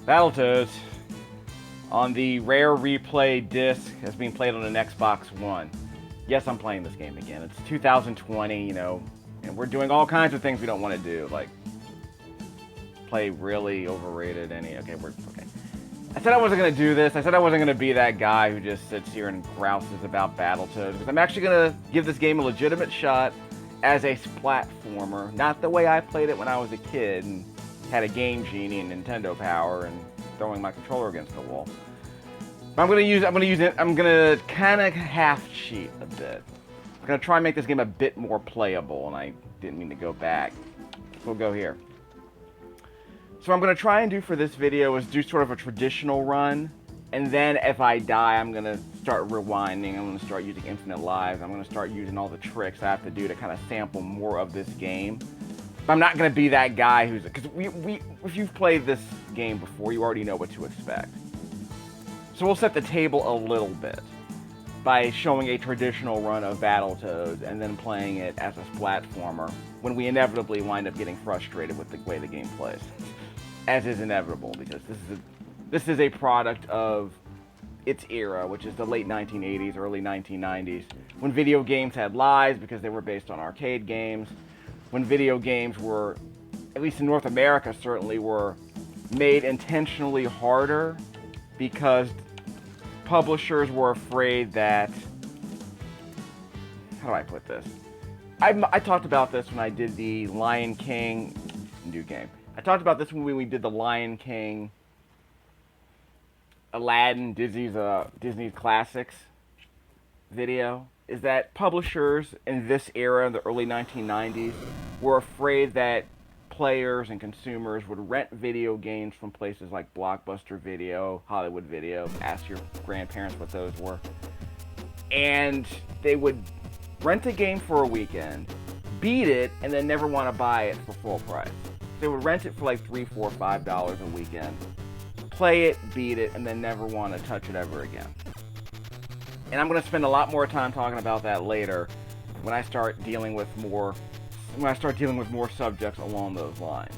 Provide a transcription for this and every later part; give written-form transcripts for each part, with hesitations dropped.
Battletoads on the RareReplay disc has been played on an Xbox One. Yes, I'm playing this game again. It's 2020, you know, and we're doing all kinds of things we don't want to do, like play really overrated okay. I said I wasn't going to do this. I said I wasn't going to be that guy who just sits here and grouses about Battletoads, because I'm actually going to give this game a legitimate shot as a platformer, not the way I played it when I was a kid and had a Game Genie and Nintendo Power and throwing my controller against the wall. But I'm gonna kind of half cheat a bit. I'm gonna try and make this game a bit more playable, and I didn't mean to go back. We'll go here. So what I'm gonna try and do for this video is do sort of a traditional run, and then if I die, I'm gonna start rewinding. I'm gonna start using infinite lives. I'm gonna start using all the tricks I have to do to kind of sample more of this game. But I'm not gonna be that guy who's, because if you've played this game before, you already know what to expect. So we'll set the table a little bit by showing a traditional run of Battletoads and then playing it as a platformer when we inevitably wind up getting frustrated with the way the game plays. As is inevitable, because this is a product of its era, which is the late 1980s, early 1990s, when video games had lives because they were based on arcade games, when video games were, at least in North America certainly, were made intentionally harder because publishers were afraid that, how do I put this? I talked about this when I did the Lion King new game. I talked about this when we did the Lion King, Aladdin, Disney's classics video, is that publishers in this era, in the early 1990s, were afraid that players and consumers would rent video games from places like Blockbuster Video, Hollywood Video, ask your grandparents what those were, and they would rent a game for a weekend, beat it, and then never want to buy it for full price. They would rent it for like $3, $4, $5 a weekend, play it, beat it, and then never want to touch it ever again. And I'm going to spend a lot more time talking about that later when I start dealing with more subjects along those lines.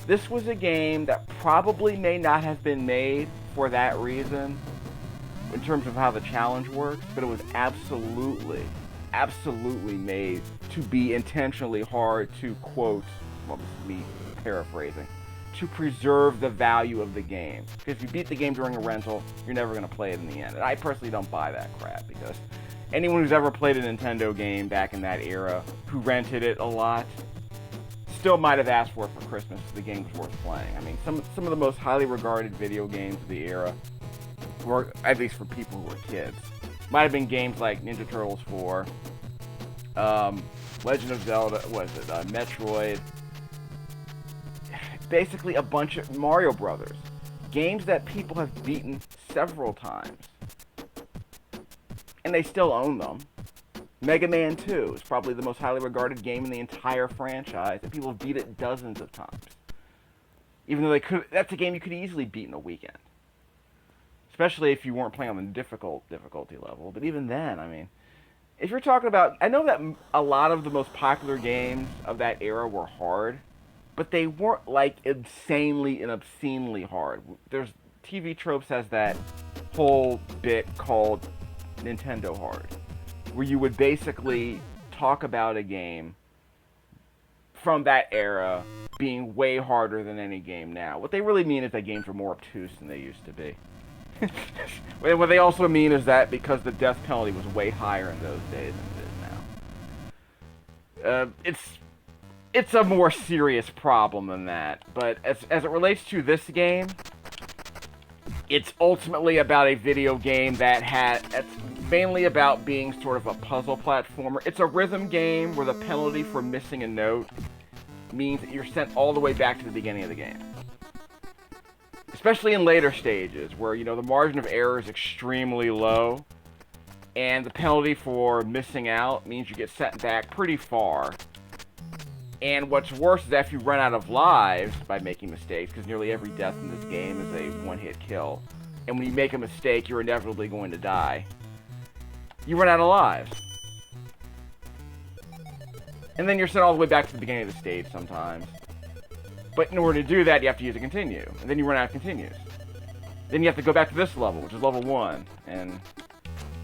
This was a game that probably may not have been made for that reason in terms of how the challenge works, but it was absolutely made to be intentionally hard to quote, well, this is me paraphrasing, to preserve the value of the game. Because if you beat the game during a rental, you're never going to play it in the end. And I personally don't buy that crap, because anyone who's ever played a Nintendo game back in that era, who rented it a lot, still might have asked for it for Christmas if the game was worth playing. I mean, some of the most highly regarded video games of the era, were, at least for people who were kids, might have been games like Ninja Turtles 4, Legend of Zelda, Metroid, basically a bunch of Mario Brothers. Games that people have beaten several times. And they still own them. Mega Man 2 is probably the most highly regarded game in the entire franchise, and people have beat it dozens of times. Even though that's a game you could easily beat in a weekend. Especially if you weren't playing on the difficulty level. But even then, I mean, if you're talking about, I know that a lot of the most popular games of that era were hard, but they weren't like insanely and obscenely hard. TV Tropes has that whole bit called Nintendo Hard, where you would basically talk about a game from that era being way harder than any game now. What they really mean is that games were more obtuse than they used to be. What they also mean is that because the death penalty was way higher in those days than it is now. It's a more serious problem than that, but as it relates to this game, it's ultimately about a video game that's mainly about being sort of a puzzle platformer. It's a rhythm game where the penalty for missing a note means that you're sent all the way back to the beginning of the game. Especially in later stages, where, you know, the margin of error is extremely low, and the penalty for missing out means you get sent back pretty far. And what's worse is after you run out of lives by making mistakes, because nearly every death in this game is a one-hit kill, and when you make a mistake, you're inevitably going to die. You run out of lives. And then you're sent all the way back to the beginning of the stage sometimes. But in order to do that, you have to use a continue. And then you run out of continues. Then you have to go back to this level, which is level 1. And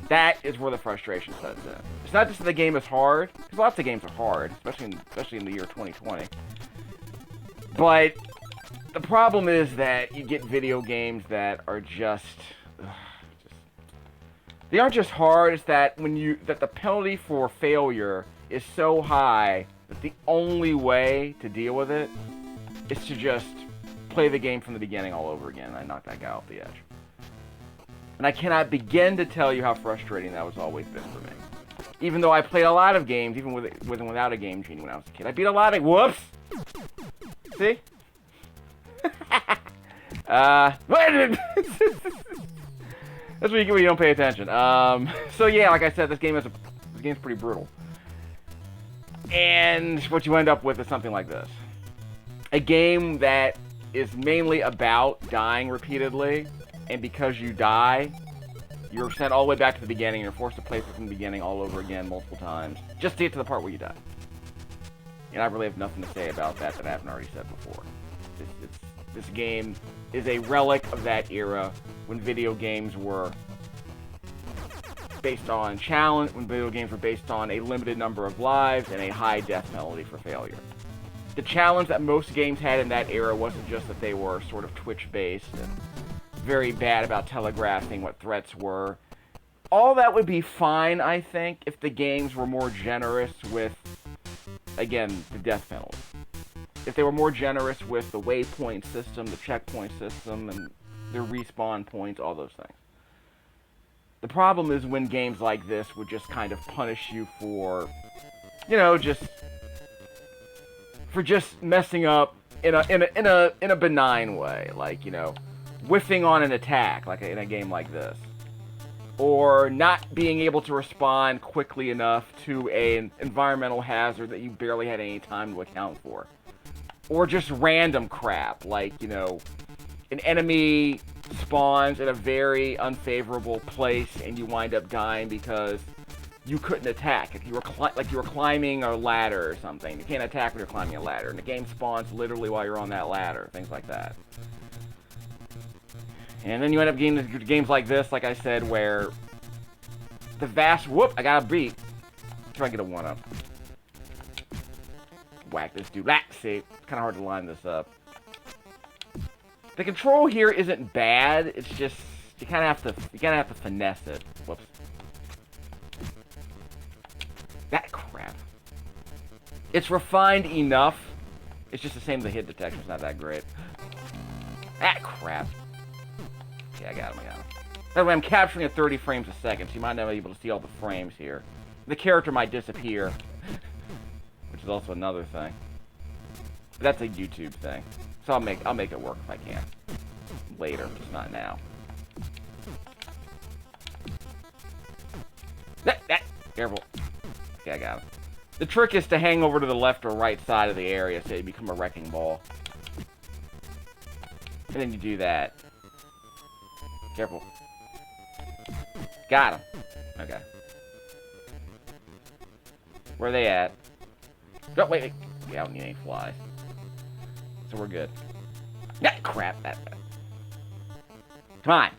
that is where the frustration sets in. It's not just that the game is hard, because lots of games are hard, especially in the year 2020. But the problem is that you get video games that are they aren't just hard, it's that that the penalty for failure is so high that the only way to deal with it is to just play the game from the beginning all over again. And I knocked that guy off the edge. And I cannot begin to tell you how frustrating that was always been for me. Even though I played a lot of games, even with and without a game genie when I was a kid. I beat a lot of... Whoops! See? That's what you get when you don't pay attention. So yeah, like I said, this game's pretty brutal. And what you end up with is something like this. A game that is mainly about dying repeatedly, and because you die, you're sent all the way back to the beginning, and you're forced to play from the beginning all over again multiple times, just to get to the part where you die. And I really have nothing to say about that I haven't already said before. This game is a relic of that era when video games were based on challenge, when video games were based on a limited number of lives and a high death penalty for failure. The challenge that most games had in that era wasn't just that they were sort of Twitch-based and very bad about telegraphing what threats were. All that would be fine, I think, if the games were more generous with, again, the death penalty. If they were more generous with the waypoint system, the checkpoint system, and the respawn points, all those things. The problem is when games like this would just kind of punish you for, you know, just messing up in a benign way, like, you know, whiffing on an attack, like in a game like this, or not being able to respond quickly enough to an environmental hazard that you barely had any time to account for, or just random crap, like, you know, an enemy spawns in a very unfavorable place and you wind up dying because you couldn't attack. If you were climbing a ladder or something, you can't attack when you're climbing a ladder, and the game spawns literally while you're on that ladder, things like that. And then you end up getting games like this, like I said, where the vast... Whoop! I got a beat. Try to get a 1-up. Whack this dude. See, it's kind of hard to line this up. The control here isn't bad. It's just you kind of have to finesse it. Whoops. That crap. It's refined enough. It's just the same. The hit detection's not that great. That crap. Okay, I got him. By the way, I'm capturing at 30 frames a second, so you might not be able to see all the frames here. The character might disappear, which is also another thing. But that's a YouTube thing, so I'll make it work if I can later, just not now. Careful. Okay, I got him. The trick is to hang over to the left or right side of the area so you become a wrecking ball. And then you do that. Careful. Got him. Okay. Where are they at? Oh, wait. Yeah, I don't need any flies. So we're good. Ah, crap. Come on.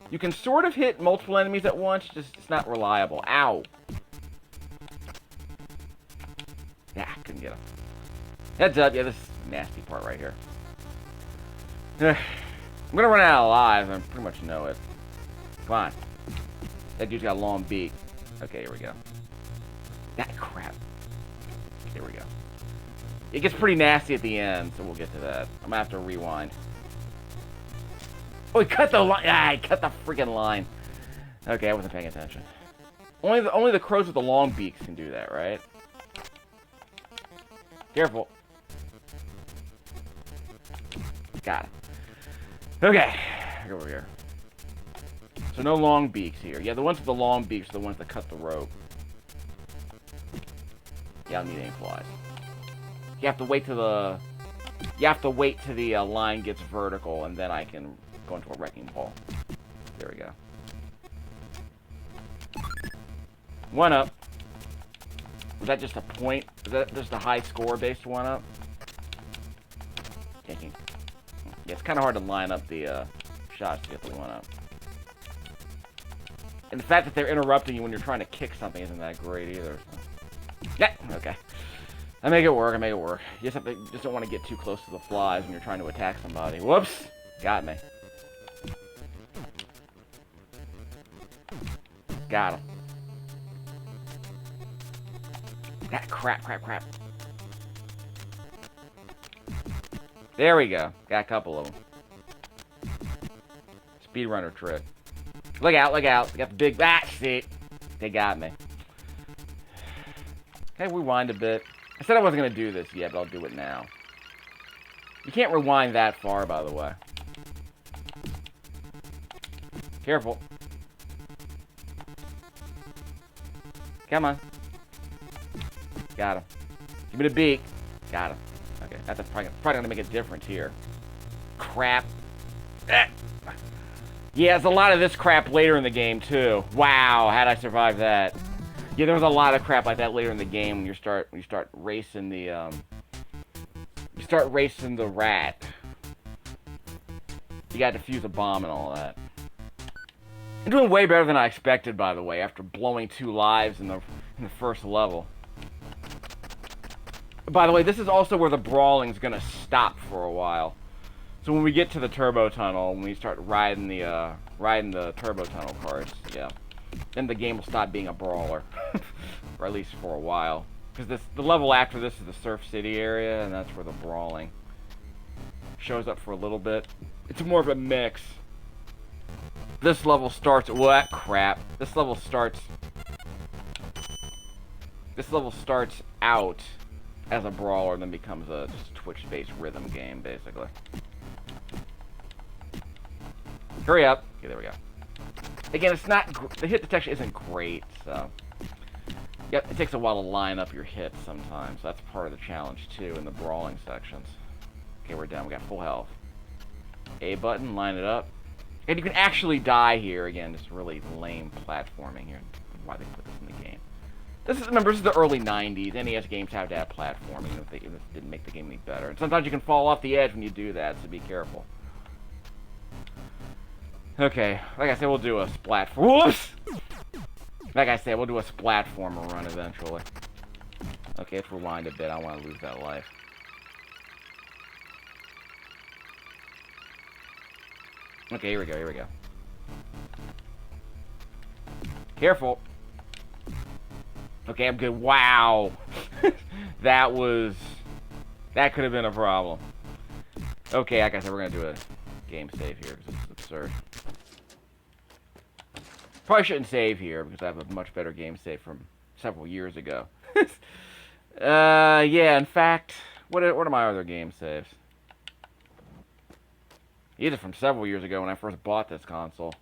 You can sort of hit multiple enemies at once, just it's not reliable. Ow. Yeah, couldn't get him. Heads up. Yeah, this is the nasty part right here. I'm gonna run out of lives. I pretty much know it. Come on. That dude's got a long beak. Okay, here we go. That crap. Here we go. It gets pretty nasty at the end, so we'll get to that. I'm gonna have to rewind. Oh, he cut the line. Ah, he cut the freaking line. Okay, I wasn't paying attention. Only the crows with the long beaks can do that, right? Careful. Got it. Okay, over here. So no long beaks here. Yeah, the ones with the long beaks are the ones that cut the rope. Yeah, I don't need any flies. You have to wait till the... You have to wait till the line gets vertical, and then I can go into a wrecking ball. There we go. 1-up. Was that just a point? Is that just a high score based 1-up? Yanking. Yeah, it's kind of hard to line up the shots to get the 1-up. And the fact that they're interrupting you when you're trying to kick something isn't that great either. So. Yeah, okay. I make it work, I make it work. You just don't want to get too close to the flies when you're trying to attack somebody. Whoops! Got me. Got him. Crap. There we go. Got a couple of them. Speedrunner trick. Look out, look out. They got the big... Ah, shit. They got me. Can I rewind a bit? I said I wasn't going to do this yet, but I'll do it now. You can't rewind that far, by the way. Careful. Come on. Got him. Give me the beak. Got him. Okay, that's probably going to make a difference here. Crap. Yeah, there's a lot of this crap later in the game, too. Wow, how'd I survive that? Yeah, there was a lot of crap like that later in the game when you start racing the, you start racing the rat. You gotta defuse a bomb and all that. I'm doing way better than I expected, by the way, after blowing 2 lives in the first level. By the way, this is also where the brawling's gonna stop for a while. So when we get to the turbo tunnel, when we start riding the turbo tunnel cars, yeah, then the game will stop being a brawler, or at least for a while. Because the level after this is the Surf City area, and that's where the brawling shows up for a little bit. It's more of a mix. This level starts... What? Crap. This level starts out as a brawler and then becomes a just Twitch-based rhythm game, basically. Hurry up. Okay, there we go. Again, it's not... The hit detection isn't great, so... Yep, it takes a while to line up your hits sometimes. That's part of the challenge, too, in the brawling sections. Okay, we're done. We got full health. A button, line it up. And you can actually die here. Again, just really lame platforming here. Why they put this in the game. Remember, this is the early 90s. NES games have to have platforming, even if it didn't make the game any better. And sometimes you can fall off the edge when you do that, so be careful. Okay, like I said, we'll do a splat... Whoops! Like I said, we'll do a splatformer run eventually. Okay, let's rewind a bit. I don't want to lose that life. Okay, here we go, here we go. Careful. Okay, I'm good. Wow. That could have been a problem. Okay, like I said, we're going to do a game save here, because this is absurd. Probably shouldn't save here, because I have a much better game save from several years ago. Yeah, in fact, what are my other game saves? These are from several years ago when I first bought this console.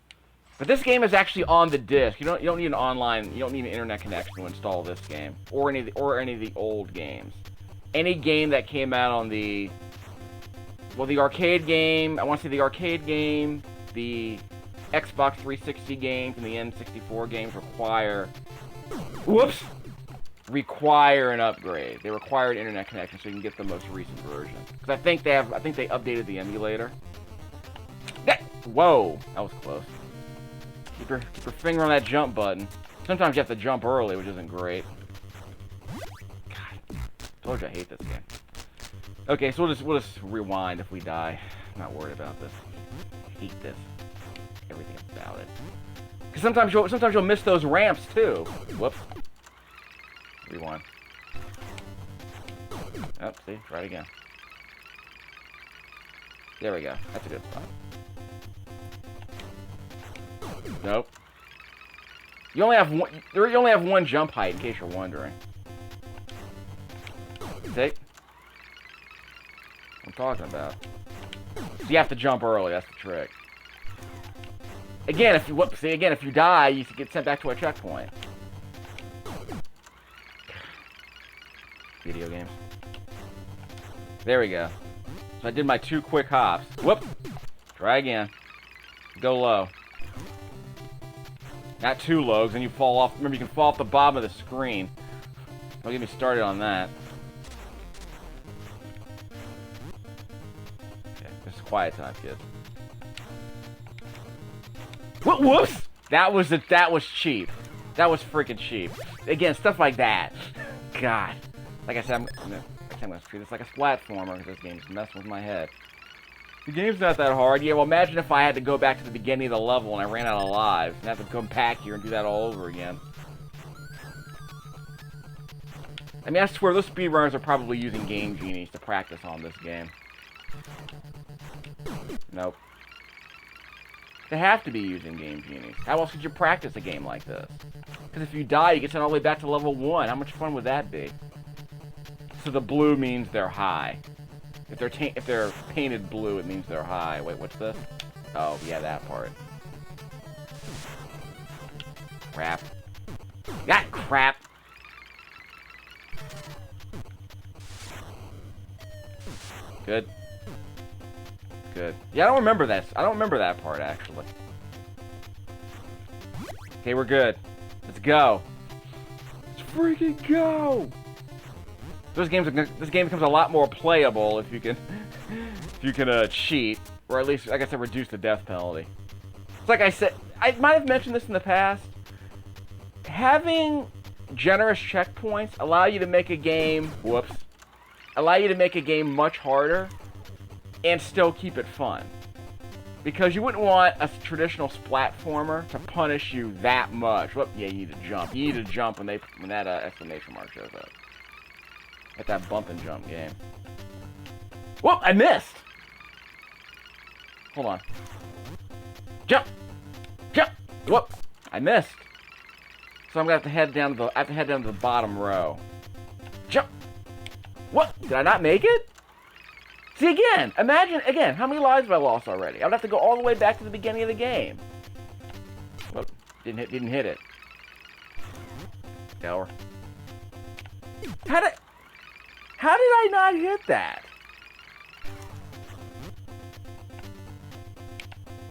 But this game is actually on the disc. You don't need you don't need an internet connection to install this game. Or any of the old games. Any game that came out on the... Well, the arcade game, I want to say the arcade game, the Xbox 360 games, and the N64 games require... Whoops! Require an upgrade. They require an internet connection so you can get the most recent version. Because I think they updated the emulator. Whoa! That was close. Keep your finger on that jump button. Sometimes you have to jump early, which isn't great. God, told you I hate this game. Okay, so we'll just rewind if we die. I'm not worried about this. I hate this. Everything about it. Because sometimes you'll miss those ramps too. Whoops. Rewind. Oh, see, try it again. There we go. That's a good spot. Nope. You only have one jump height, in case you're wondering. See? What I'm talking about. So you have to jump early. That's the trick. Again, if you die, you get sent back to a checkpoint. Video games. There we go. So I did my 2 quick hops. Whoop. Try again. Go low. Not too low, because then you fall off. Remember, you can fall off the bottom of the screen. Don't get me started on that. It's quiet time, kids. Whoops! That was cheap. That was freaking cheap. Again, stuff like that. God. Like I said, I'm gonna treat this like a platformer because this game's messing with my head. The game's not that hard. Yeah, well, imagine if I had to go back to the beginning of the level and I ran out of lives and have to come back here and do that all over again. I mean, I swear, those speedrunners are probably using Game Genies to practice on this game. Nope. They have to be using Game Genies. How else could you practice a game like this? Because if you die, you get sent all the way back to level 1. How much fun would that be? So the blue means they're high. If they're painted blue, it means they're high. Wait, what's this? Oh, yeah, that part. Crap. That crap! Good. Good. Yeah, I don't remember this. I don't remember that part, actually. Okay, we're good. Let's go. Let's freaking go! This game becomes a lot more playable if you can cheat, or at least, like I said, reduce the death penalty. It's like I said, I might have mentioned this in the past. Having generous checkpoints allow you to make a game, allow you to make a game much harder and still keep it fun. Because you wouldn't want a traditional platformer to punish you that much. Whoop, yeah, you need to jump. You need to jump when that exclamation mark shows up. At that bump and jump game. Whoop, I missed! Hold on. Jump! Jump! Whoop! I missed. So I'm gonna have to head down to the bottom row. Jump! What? Did I not make it? See, again, imagine, how many lives have I lost already? I would have to go all the way back to the beginning of the game. Whoop, didn't hit it. Tower. How did I not hit that?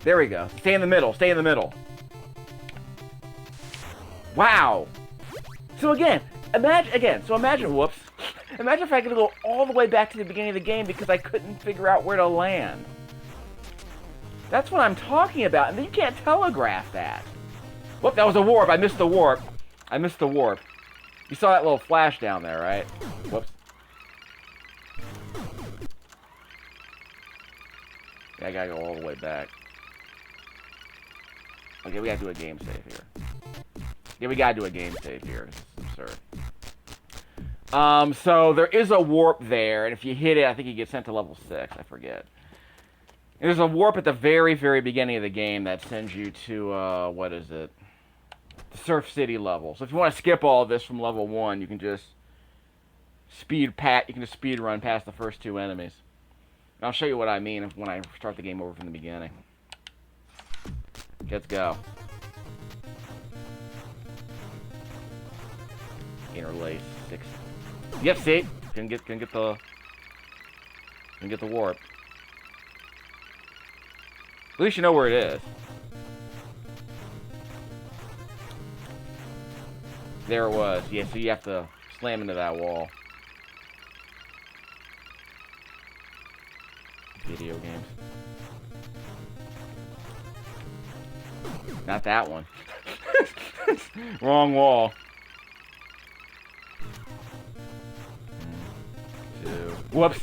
There we go. Stay in the middle. Stay in the middle. Wow. So again, imagine, whoops. Imagine if I could go all the way back to the beginning of the game because I couldn't figure out where to land. That's what I'm talking about, and you can't telegraph that. Whoop, that was a warp. I missed the warp. You saw that little flash down there, right? Whoops. Yeah, I gotta go all the way back. Okay, we gotta do a game save here. Yeah, we gotta do a game save here. This is absurd. So there is a warp there, and if you hit it, I think you get sent to level 6. I forget. And there's a warp at the very, very beginning of the game that sends you to, what is it? The Surf City level. So if you want to skip all of this from level 1, you can just speed run past the first 2 enemies. And I'll show you what I mean when I start the game over from the beginning. Let's go. Interlace 6. Yep, see? Can get the warp. At least you know where it is. There it was. Yeah, so you have to slam into that wall. Video games. Not that one. Wrong wall. 2. Whoops.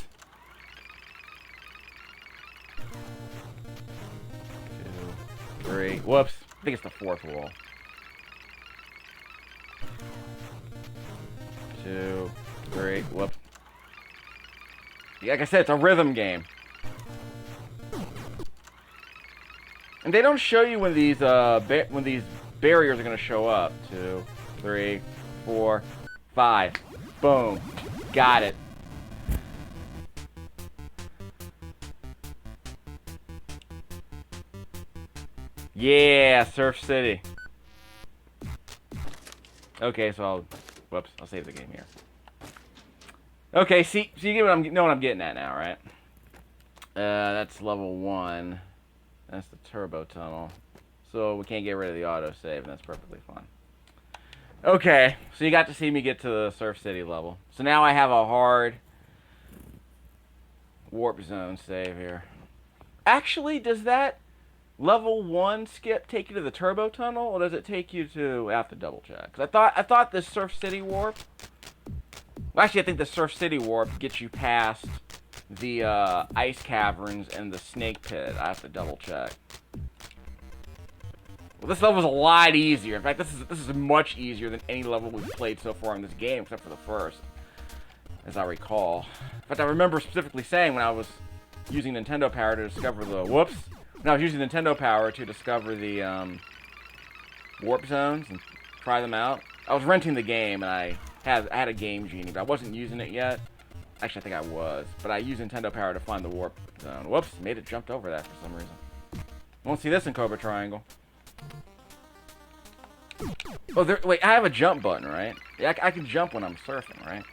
2, 3. Whoops. I think it's the 4th wall. 2, 3. Whoops. Yeah, like I said, it's a rhythm game. And they don't show you when these barriers are gonna show up. 2, 3, 4, 5. Boom. Got it. Yeah, Surf City. Okay, so I'll save the game here. Okay, see you get know what I'm getting at now, right? That's level 1. That's the turbo tunnel. So we can't get rid of the autosave, and that's perfectly fine. Okay, so you got to see me get to the Surf City level. So now I have a hard warp zone save here. Actually, does that level 1 skip take you to the turbo tunnel, or does it take you to... I have to double check. 'Cause I thought the Surf City warp... Well, actually, I think the Surf City warp gets you past the ice caverns and the snake pit. I have to double check. Well, this level's a lot easier. In fact, this is much easier than any level we've played so far in this game, except for the first, as I recall. In fact, I remember specifically saying when I was using Nintendo Power to discover the... Whoops! When I was using Nintendo Power to discover the warp zones and try them out. I was renting the game, and I had a Game Genie, but I wasn't using it yet. Actually, I think I was. But I used Nintendo Power to find the warp zone. Whoops! Made it jumped over that for some reason. Won't see this in Cobra Triangle. Oh, wait, I have a jump button, right? Yeah, I can jump when I'm surfing, right?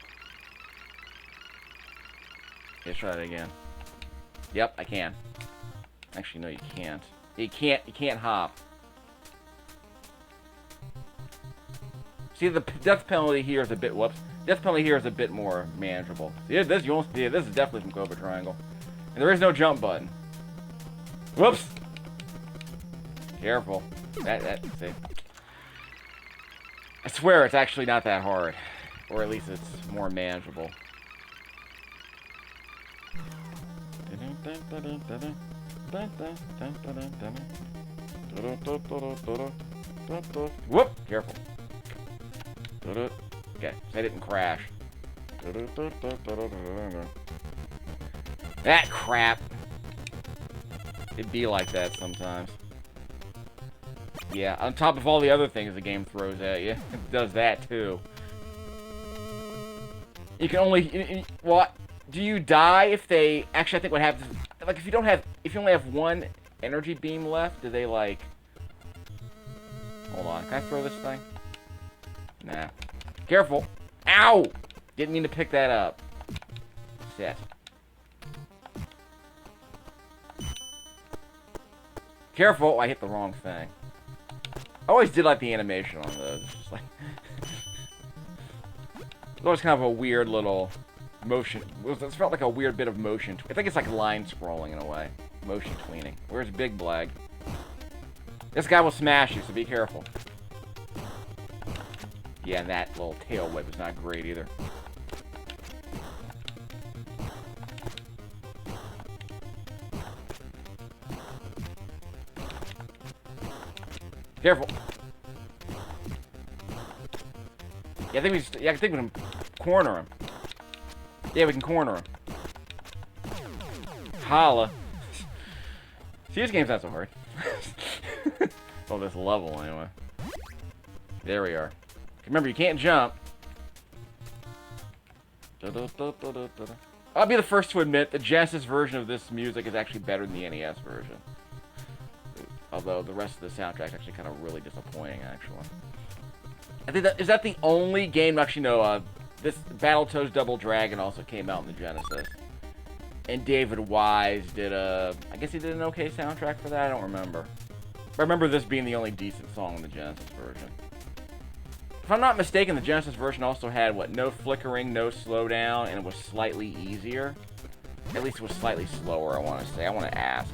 Let's try that again. Yep, I can. Actually, no, you can't. You can't hop. See, the death penalty here is a bit, whoops. Death penalty here is a bit more manageable. See, this is definitely from Cobra Triangle. And there is no jump button. Whoops! Careful. See. I swear it's actually not that hard. Or at least it's more manageable. Whoop! Careful. Okay, so I didn't crash. That crap! It'd be like that sometimes. Yeah, on top of all the other things the game throws at you, it does that too. You can only... What? Do you die if they... Actually, I think what happens is... Like, if you only have one energy beam left, do they, like... Hold on, can I throw this thing? Nah. Careful! Ow! Didn't mean to pick that up. Shit. Careful! I hit the wrong thing. I always did like the animation on those. It's just like... It was always kind of a weird little motion. It felt like a weird bit of motion. I think it's like line scrolling in a way. Motion tweening. Where's Big Blag? This guy will smash you, so be careful. Yeah, and that little tail whip is not great either. Careful. Yeah, I think we can corner him. Yeah, we can corner him. Holla. See, this game's not so hard. Well, this level, anyway. There we are. Remember, you can't jump. I'll be the first to admit the Genesis version of this music is actually better than the NES version. Although the rest of the soundtrack is actually kind of really disappointing, actually. I think is that the only game... Actually, no, this Battletoads Double Dragon also came out in the Genesis. And David Wise did a... I guess he did an okay soundtrack for that, I don't remember. But I remember this being the only decent song in the Genesis version. If I'm not mistaken, the Genesis version also had, what, no flickering, no slowdown, and it was slightly easier. At least it was slightly slower, I want to say. I want to ask.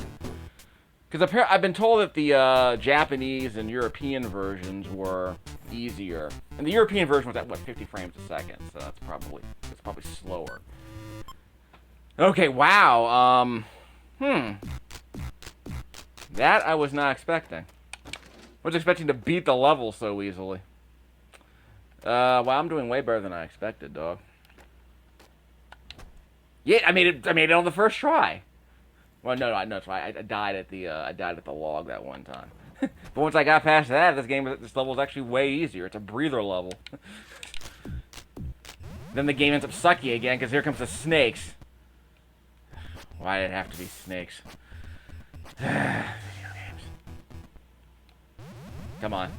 Because I've been told that the Japanese and European versions were easier. And the European version was at, what, 50 frames a second, so that's probably slower. Okay, wow, That I was not expecting. I was expecting to beat the level so easily. Well, I'm doing way better than I expected, dog. Yeah, I made it on the first try. Well, no, I died at the log that one time. But once I got past that, this level is actually way easier. It's a breather level. Then the game ends up sucky again because here comes the snakes. Why did it have to be snakes? Video games. Come on.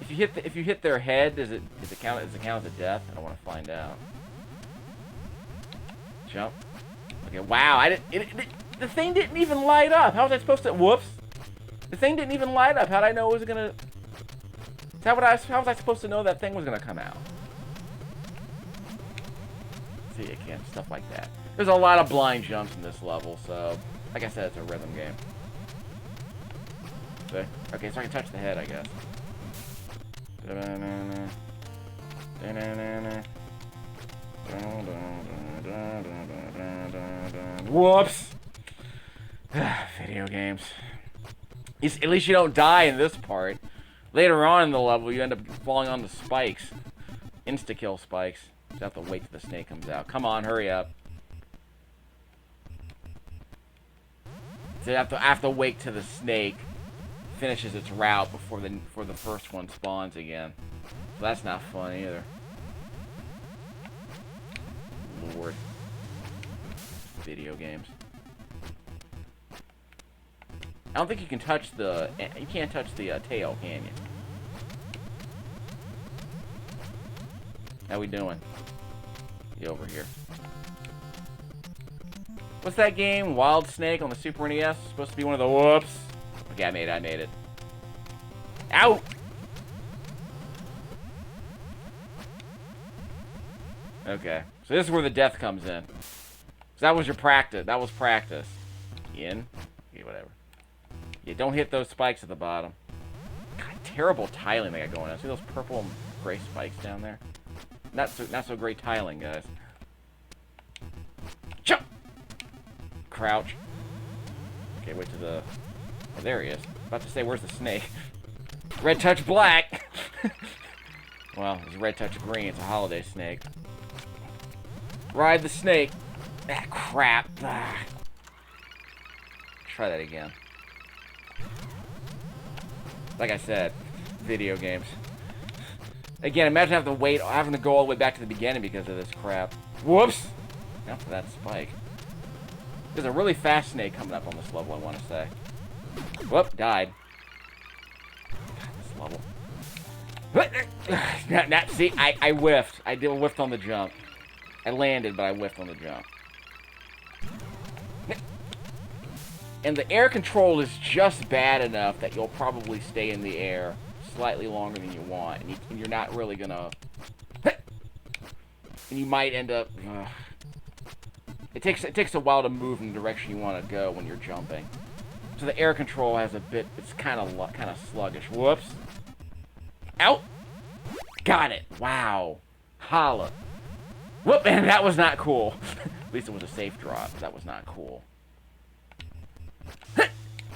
If you hit their head, does it count as a death? I don't want to find out. Jump. Okay, wow, the thing didn't even light up. How was I supposed to... Whoops. The thing didn't even light up. How did I know it was gonna... How was I supposed to know that thing was gonna come out? See, again, stuff like that. There's a lot of blind jumps in this level, so like I said, it's a rhythm game. See? Okay, so I can touch the head, I guess. Whoops! Video games. At least you don't die in this part. Later on in the level, you end up falling on the spikes. Insta-kill spikes. You have to wait till the snake comes out. Come on, hurry up. So you have to wait till the snake finishes its route before the first one spawns again. So that's not fun either. Lord. Video games. I don't think you can touch the... You can't touch the tail, can you? How we doing? Get over here. What's that game? Wild Snake on the Super NES? Supposed to be one of the... Whoops. Okay, I made it. Ow! Okay. So this is where the death comes in. So that was your practice. That was practice. In. Okay, whatever. Yeah, don't hit those spikes at the bottom. God, terrible tiling they got going on. See those purple and gray spikes down there? Not so great tiling, guys. Jump! Crouch. Okay, wait to the... Oh, there he is. About to say, where's the snake? Red touch black! Well, it's red touch green. It's a holiday snake. Ride the snake. Ah, crap. Ah. Try that again. Like I said, video games. Again, imagine having to go all the way back to the beginning because of this crap. Whoops! Now for that spike. There's a really fast snake coming up on this level, I want to say. Whoop, died. God, this level. See, I whiffed. I whiffed on the jump. I landed, but I whiffed on the jump. And the air control is just bad enough that you'll probably stay in the air slightly longer than you want, and you're not really gonna... And you might end up... It takes a while to move in the direction you want to go when you're jumping. So the air control has a bit... It's kind of sluggish. Whoops. Out! Got it. Wow. Holla. Whoop, man, that was not cool. At least it was a safe drop. That was not cool.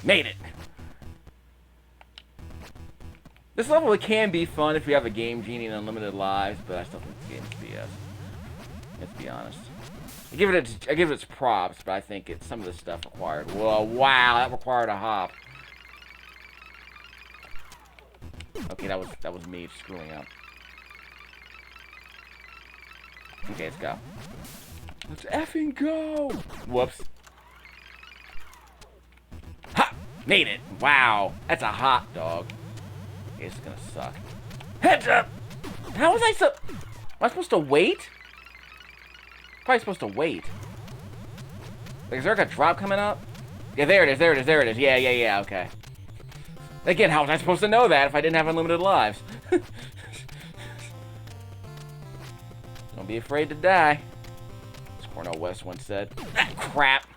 Made it. This level, it can be fun if you have a Game Genie and unlimited lives, but I still think the game's BS. Let's be honest. I give it its props, but I think some of this stuff required. Whoa, wow, that required a hop. Okay, that was me screwing up. Okay, let's go. Let's effing go! Whoops. Ha! Made it! Wow, that's a hot dog. Okay, this is gonna suck. Heads up! How was Am I supposed to wait? Probably supposed to wait. Like, is there like a drop coming up? Yeah, there it is. Yeah, okay. Again, how was I supposed to know that if I didn't have unlimited lives? Don't be afraid to die. As Cornel West once said. Ah, crap!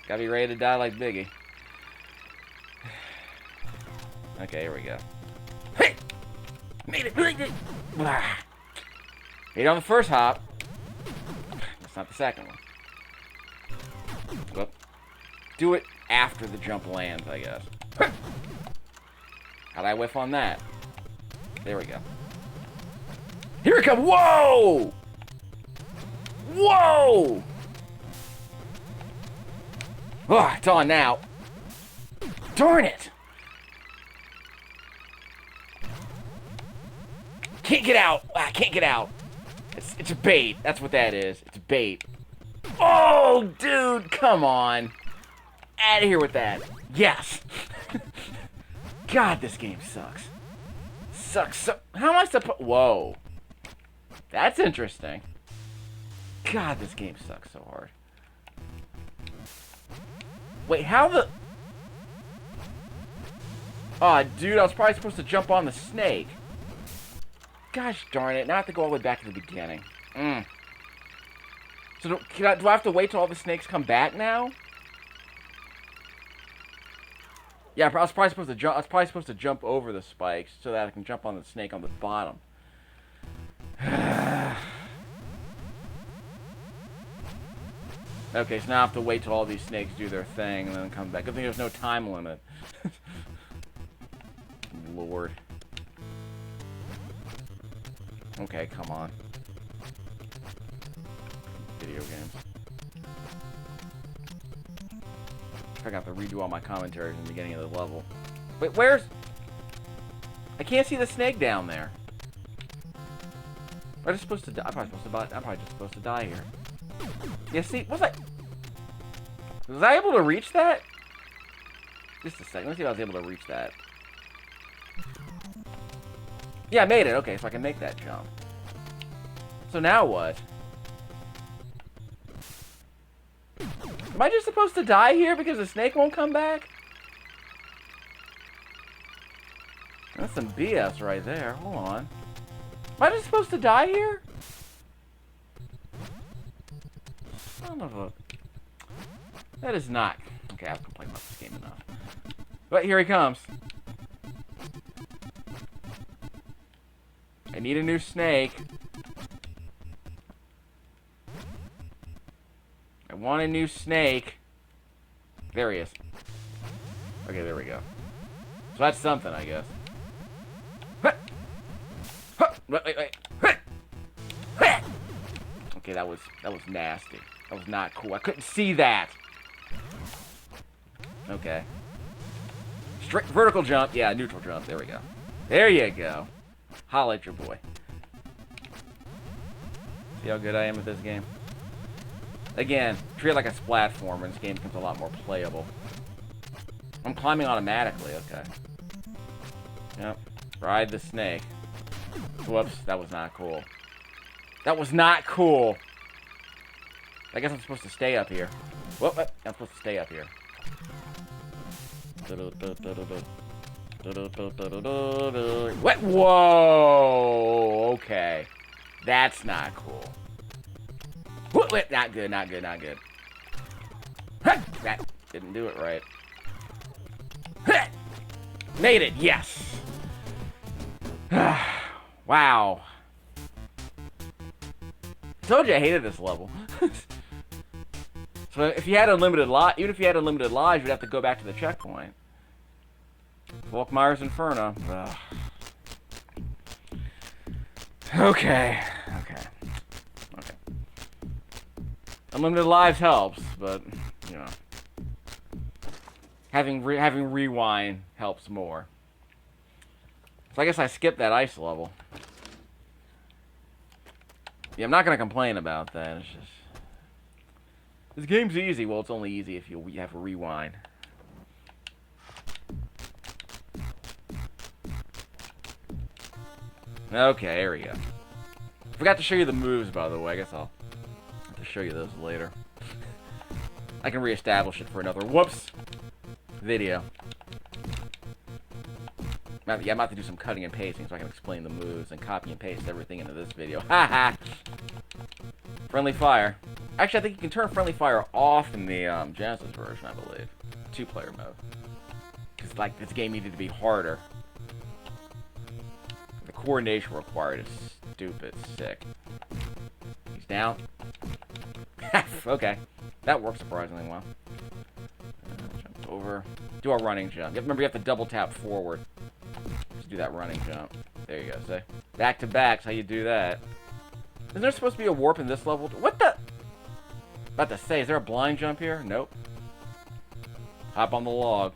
Gotta be ready to die like Biggie. Okay, here we go. Hey! Made it! Hit on the first hop. That's not the second one. Whoop. Do it after the jump lands, I guess. How'd I whiff on that? There we go. Here it comes! Whoa! Whoa! Oh, it's on now. Darn it! Can't get out! I can't get out. It's a bait. That's what that is. It's a bait. Oh, dude! Come on. Out of here with that. Yes! God, this game sucks. Sucks. How am I supposed... Whoa. That's interesting. God, this game sucks so hard. Wait, how the... Aw, dude, I was probably supposed to jump on the snake. Gosh darn it, now I have to go all the way back to the beginning. So So do I have to wait till all the snakes come back now? Yeah, I was probably supposed to jump. I was probably supposed to jump over the spikes so that I can jump on the snake on the bottom. Okay, so now I have to wait till all these snakes do their thing and then come back. Good thing there's no time limit. Lord. Okay, come on. Video games. I got to redo all my commentaries in the beginning of the level. Wait, where's... I can't see the snake down there. Am I just supposed to die? I'm probably just supposed to die here. Yeah, see, was I able to reach that? Just a second. Let's see if I was able to reach that. Yeah, I made it. Okay, so I can make that jump. So now what? Am I just supposed to die here because the snake won't come back? That's some BS right there. Hold on. Am I just supposed to die here? Son of a... That is not... Okay, I've complained about this game enough. But here he comes. I need a new snake. I want a new snake. There he is. Okay, there we go. So that's something, I guess. Okay, that was nasty. That was not cool. I couldn't see that. Okay. Straight vertical jump. Yeah, neutral jump. There we go. There you go. Holla at your boy. See how good I am at this game? Again, treat it like a platformer, and this game becomes a lot more playable. I'm climbing automatically. Okay. Yep. Ride the snake. Whoops, that was not cool. That was not cool. I guess I'm supposed to stay up here. Whoop, I'm supposed to stay up here. What? Whoa! Okay. That's not cool. Wait, not good, not good, not good. That didn't do it right. Made it, yes! Wow. Told you I hated this level. So if you had unlimited lives, even if you had unlimited lives, you'd have to go back to the checkpoint. Volkmire's Inferno. Ugh. Okay. Unlimited lives helps, but you know, having rewind helps more. So I guess I skipped that ice level. Yeah, I'm not gonna complain about that. It's just this game's easy. Well, it's only easy if you have a rewind. Okay, there we go. Forgot to show you the moves, by the way. I guess I'll have to show you those later. I can reestablish it for another video. Yeah, I'm about to do some cutting and pasting so I can explain the moves and copy and paste everything into this video. Haha! Friendly fire. Actually, I think you can turn friendly fire off in the Genesis version, I believe. 2-player mode. Because, like, this game needed to be harder. The coordination required is stupid sick. He's down. Okay. That works surprisingly well. Jump over. Do a running jump. Remember, you have to double tap forward. Just do that running jump. There you go, see? Back to back's how you do that. Isn't there supposed to be a warp in this level? What the? About to say, is there a blind jump here? Nope. Hop on the log.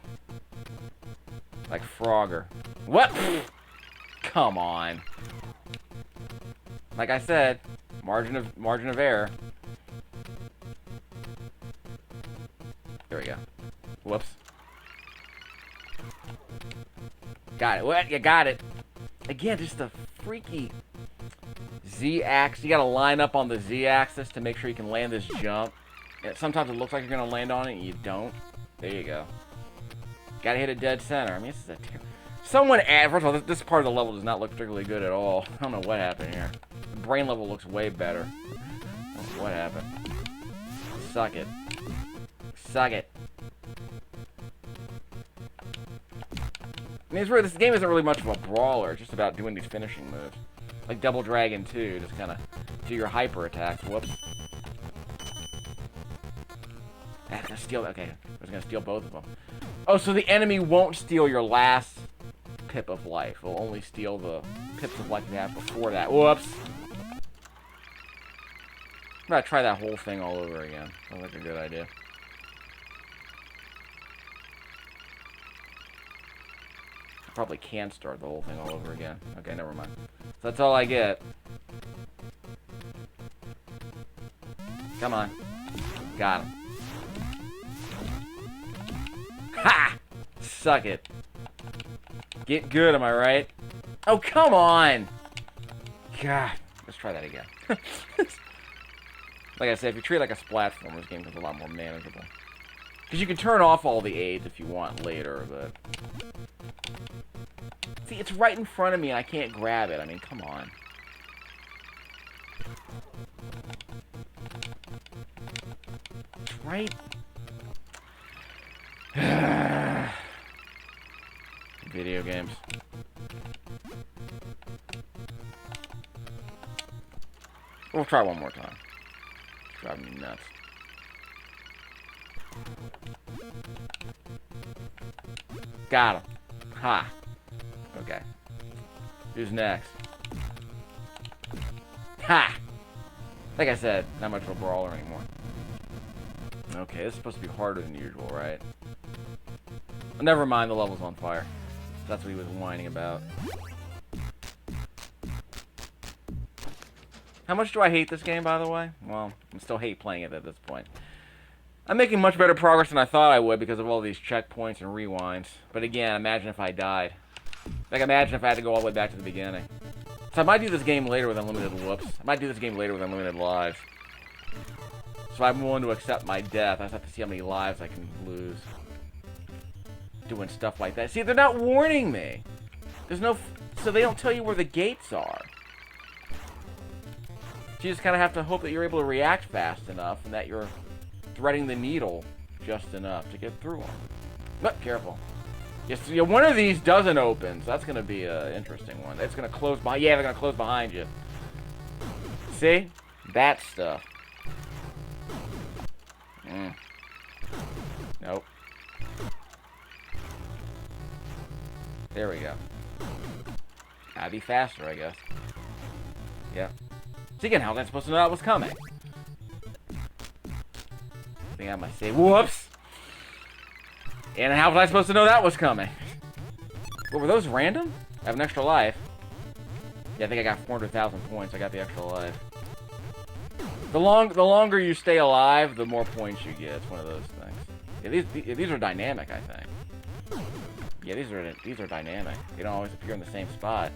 Like Frogger. What? Come on. Like I said, margin of error. There we go. Whoops. Got it. What? You got it. Again, just a freaky Z-axis. You gotta line up on the Z-axis to make sure you can land this jump. And sometimes it looks like you're gonna land on it and you don't. There you go. Gotta hit it dead center. I mean, this is a someone add. First of all, this part of the level does not look particularly good at all. I don't know what happened here. The brain level looks way better. What happened? Suck it. Suck it. I mean, it's really, this game isn't really much of a brawler. It's just about doing these finishing moves. Like Double Dragon 2, just kind of do your hyper attacks. Whoops. I'm gonna steal. Okay, I was gonna steal both of them. Oh, so the enemy won't steal your last pip of life. It'll only steal the pips of life you have before that. Whoops. I'm gonna try that whole thing all over again. Sounds like a good idea. I probably can start the whole thing all over again. Okay, never mind. So that's all I get. Come on. Got him. Ha! Suck it. Get good, am I right? Oh, come on! God. Let's try that again. Like I said, if you treat it like a platformer, this game becomes a lot more manageable. Because you can turn off all the aids if you want later, but... See, it's right in front of me and I can't grab it. I mean, come on. It's right... Video games. We'll try one more time. It's driving me nuts. Got him. Ha. Okay. Who's next? Ha! Like I said, not much of a brawler anymore. Okay, this is supposed to be harder than usual, right? Never mind, the level's on fire. That's what he was whining about. How much do I hate this game, by the way? Well, I still hate playing it at this point. I'm making much better progress than I thought I would because of all these checkpoints and rewinds. But again, imagine if I died. Like, imagine if I had to go all the way back to the beginning. So I might do this game later with unlimited whoops. I might do this game later with unlimited lives. So I'm willing to accept my death. I just have to see how many lives I can lose. Doing stuff like that. See, they're not warning me. There's no... So they don't tell you where the gates are. So you just kind of have to hope that you're able to react fast enough and that you're threading the needle just enough to get through them. But careful. Yes, yeah, one of these doesn't open, so that's going to be an interesting one. It's going to close behind... Yeah, they're going to close behind you. See? That stuff. Nope. There we go. Gotta be faster, I guess. Yeah. See, again, how was I supposed to know that was coming? I think I might say, whoops! And how was I supposed to know that was coming? What, were those random? I have an extra life. Yeah, I think I got 400,000 points. I got the extra life. The longer you stay alive, the more points you get. It's one of those things. Yeah, these are dynamic, I think. Yeah, these are dynamic. They don't always appear in the same spot.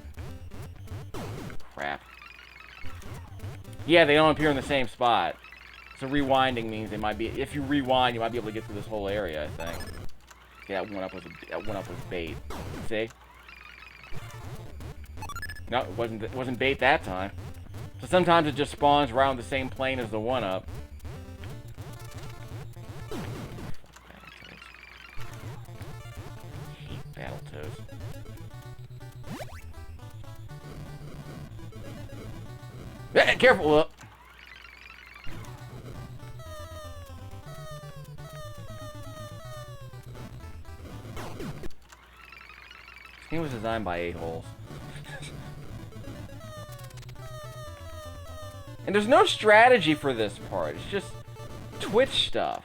Crap. Yeah, they don't appear in the same spot. So rewinding means they might be... If you rewind, you might be able to get through this whole area, I think. Yeah, that one up was bait. See? No, it wasn't bait that time. So sometimes it just spawns around the same plane as the one-up. I hate Battletoads. Careful! Up. This game was designed by a-holes. And there's no strategy for this part. It's just Twitch stuff.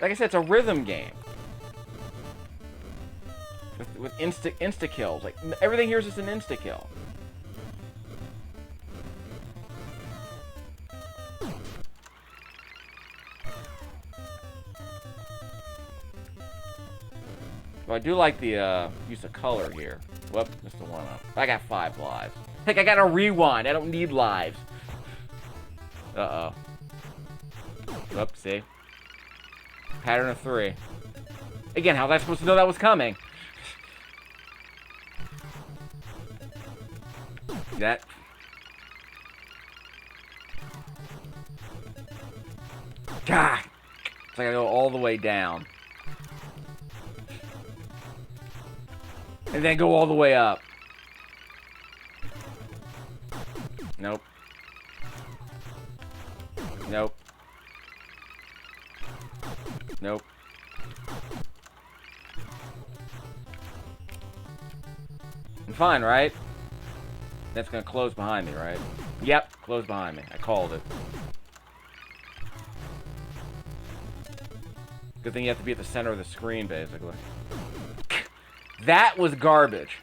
Like I said, it's a rhythm game. With insta kills. Like, everything here is just an insta kill. Well, I do like the use of color here. Whoop, missed the one up. I got 5 lives. Heck, I got a rewind. I don't need lives. Uh-oh. Whoop, see? Pattern of 3. Again, how was I supposed to know that was coming? That... God! So I gotta go all the way down. And then go all the way up. Nope. Nope. Nope. I'm fine, right? That's gonna close behind me, right? Yep, close behind me. I called it. Good thing you have to be at the center of the screen, basically. That was garbage.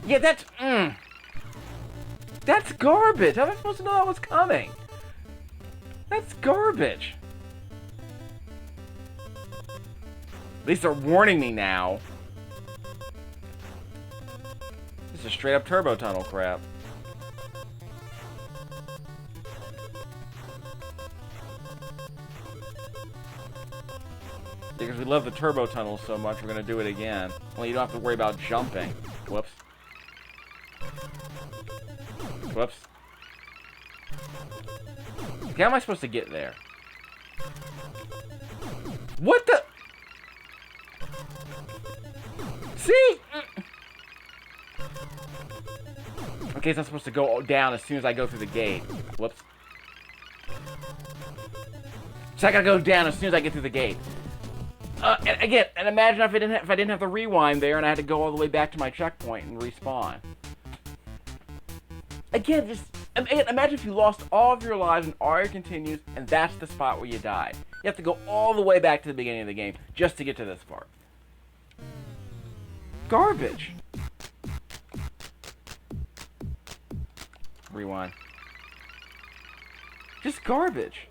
Yeah, that's... That's garbage. How am I supposed to know that was coming? That's garbage. At least they're warning me now. This is straight up turbo tunnel crap. Because we love the turbo tunnel so much, we're going to do it again. Well, you don't have to worry about jumping. Whoops. Whoops. Okay, how am I supposed to get there? What the? See? Okay, so I'm supposed to go down as soon as I go through the gate. Whoops. So I gotta go down as soon as I get through the gate. And again, and imagine if I didn't have the rewind there and I had to go all the way back to my checkpoint and respawn. Again, just imagine if you lost all of your lives and Aria continues, and that's the spot where you died. You have to go all the way back to the beginning of the game just to get to this part. Garbage. Rewind. Just garbage.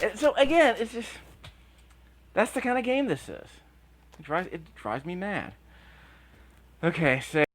And so again, it's just... That's the kind of game this is. It drives me mad. Okay, so...